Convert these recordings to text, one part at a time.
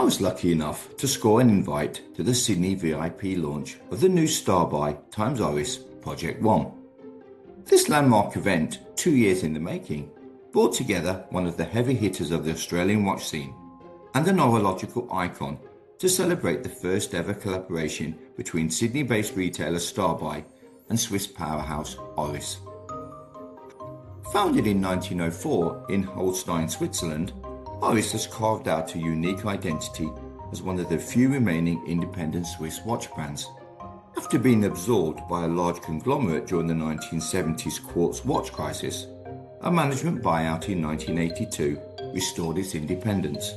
was lucky enough to score an invite to the Sydney VIP launch of the new Starbuy x Oris Project One. This landmark event, 2 years in the making, brought together one of the heavy hitters of the Australian watch scene and an horological icon to celebrate the first ever collaboration between Sydney-based retailer Starbuy and Swiss powerhouse Oris. Founded in 1904 in Holstein, Switzerland, Oris has carved out a unique identity as one of the few remaining independent Swiss watch brands. After being absorbed by a large conglomerate during the 1970s quartz watch crisis, a management buyout in 1982 restored its independence.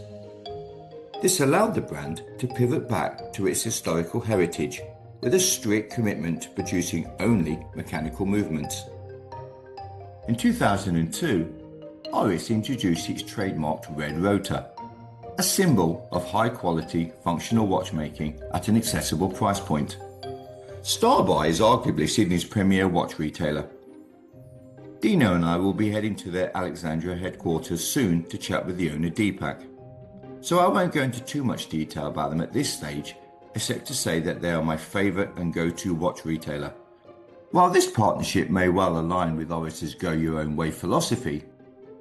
This allowed the brand to pivot back to its historical heritage with a strict commitment to producing only mechanical movements. In 2002, Oris introduced its trademarked red rotor, a symbol of high-quality functional watchmaking at an accessible price point. Starbuy is arguably Sydney's premier watch retailer. Deano and I will be heading to their Alexandria headquarters soon to chat with the owner Deepak, so I won't go into too much detail about them at this stage, except to say that they are my favourite and go-to watch retailer. While this partnership may well align with Oris's Go Your Own Way philosophy,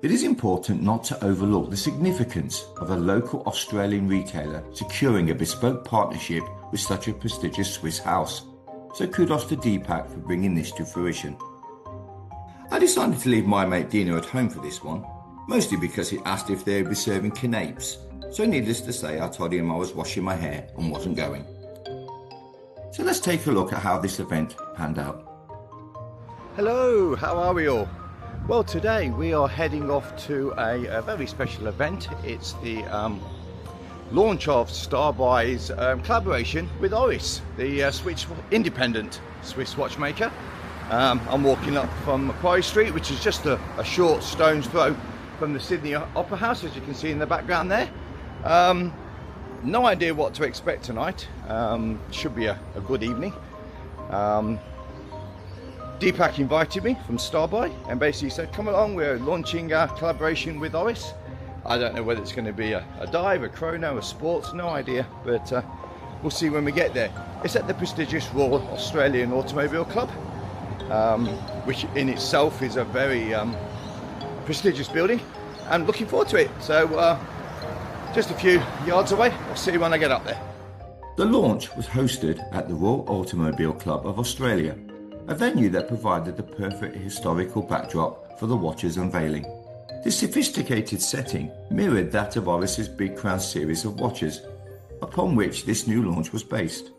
it is important not to overlook the significance of a local Australian retailer securing a bespoke partnership with such a prestigious Swiss house, so kudos to Deepak for bringing this to fruition. I decided to leave my mate Deano at home for this one, mostly because he asked if they would be serving canapes, so needless to say I told him I was washing my hair and wasn't going. So let's take a look at how this event panned out. Hello, how are we all? Well, today we are heading off to a very special event. It's the launch of Starbuy's collaboration with Oris, the independent Swiss watchmaker. I'm walking up from Macquarie Street, which is just a short stone's throw from the Sydney Opera House, as you can see in the background there. No idea what to expect tonight. Should be a good evening. Deepak invited me from Starbuy and basically said, come along, we're launching our collaboration with Oris. I don't know whether it's going to be a dive, a chrono, a sports, no idea, but we'll see when we get there. It's at the prestigious Royal Australian Automobile Club, which in itself is a very prestigious building, and looking forward to it. So just a few yards away. I'll see you when I get up there. The launch was hosted at the Royal Automobile Club of Australia, a venue that provided the perfect historical backdrop for the watch's unveiling. This sophisticated setting mirrored that of Oris's Big Crown series of watches, upon which this new launch was based.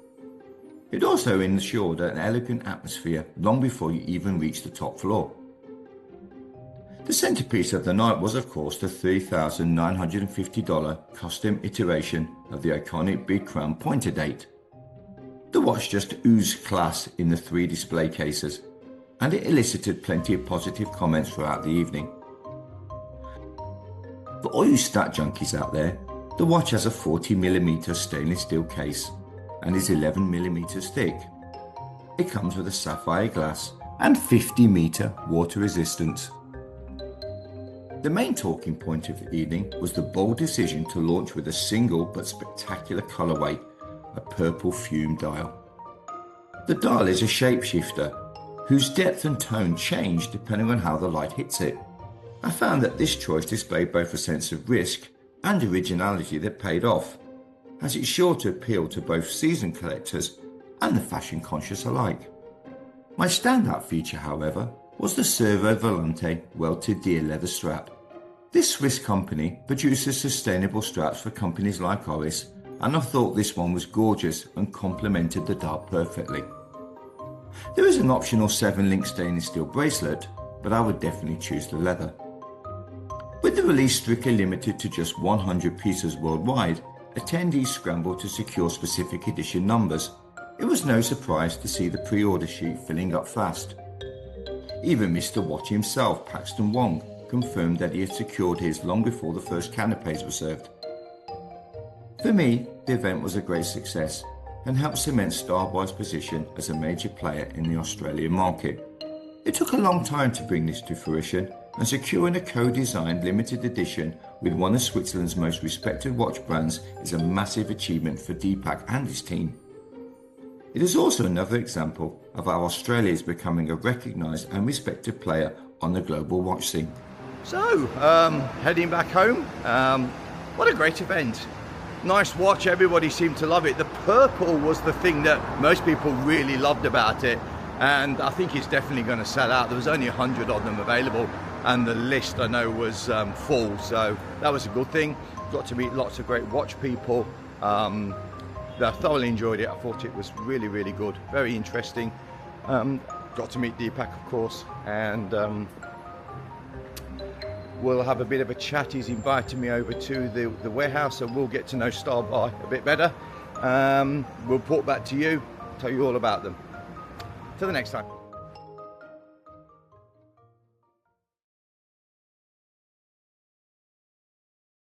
It also ensured an elegant atmosphere long before you even reached the top floor. The centerpiece of the night was, of course, the $3,950 custom iteration of the iconic Big Crown pointer date. The watch just oozed class in the 3 display cases, and it elicited plenty of positive comments throughout the evening. For all you stat junkies out there, the watch has a 40mm stainless steel case and is 11mm thick. It comes with a sapphire glass and 50-meter water resistance. The main talking point of the evening was the bold decision to launch with a single but spectacular colorway, a purple fume dial. The dial is a shapeshifter whose depth and tone change depending on how the light hits it. I found that this choice displayed both a sense of risk and originality that paid off, as it's sure to appeal to both seasoned collectors and the fashion conscious alike. My standout feature, however, was the Servo Volante welted deer leather strap. This Swiss company produces sustainable straps for companies like Oris, and I thought this one was gorgeous and complemented the dial perfectly. There is an optional 7-link stainless steel bracelet, but I would definitely choose the leather. With the release strictly limited to just 100 pieces worldwide, attendees scrambled to secure specific edition numbers. It was no surprise to see the pre-order sheet filling up fast. Even Mr. Watch himself, Paxton Wong, confirmed that he had secured his long before the first canapes were served. For me, the event was a great success and helped cement Starbuy's position as a major player in the Australian market. It took a long time to bring this to fruition, and securing a co-designed limited edition with one of Switzerland's most respected watch brands is a massive achievement for Deepak and his team. It is also another example of how Australia is becoming a recognised and respected player on the global watch scene. So, heading back home, what a great event. Nice watch, everybody seemed to love it. The purple was the thing that most people really loved about it, and I think it's definitely going to sell out. There was only 100 of them available, and the list I know was full, so that was a good thing. Got to meet lots of great watch people. I thoroughly enjoyed it. I thought it was really, really good, very interesting. Got to meet Deepak, of course, and we'll have a bit of a chat. He's invited me over to the warehouse, and we'll get to know Starbuy a bit better. We'll report back to you, tell you all about them. Till the next time.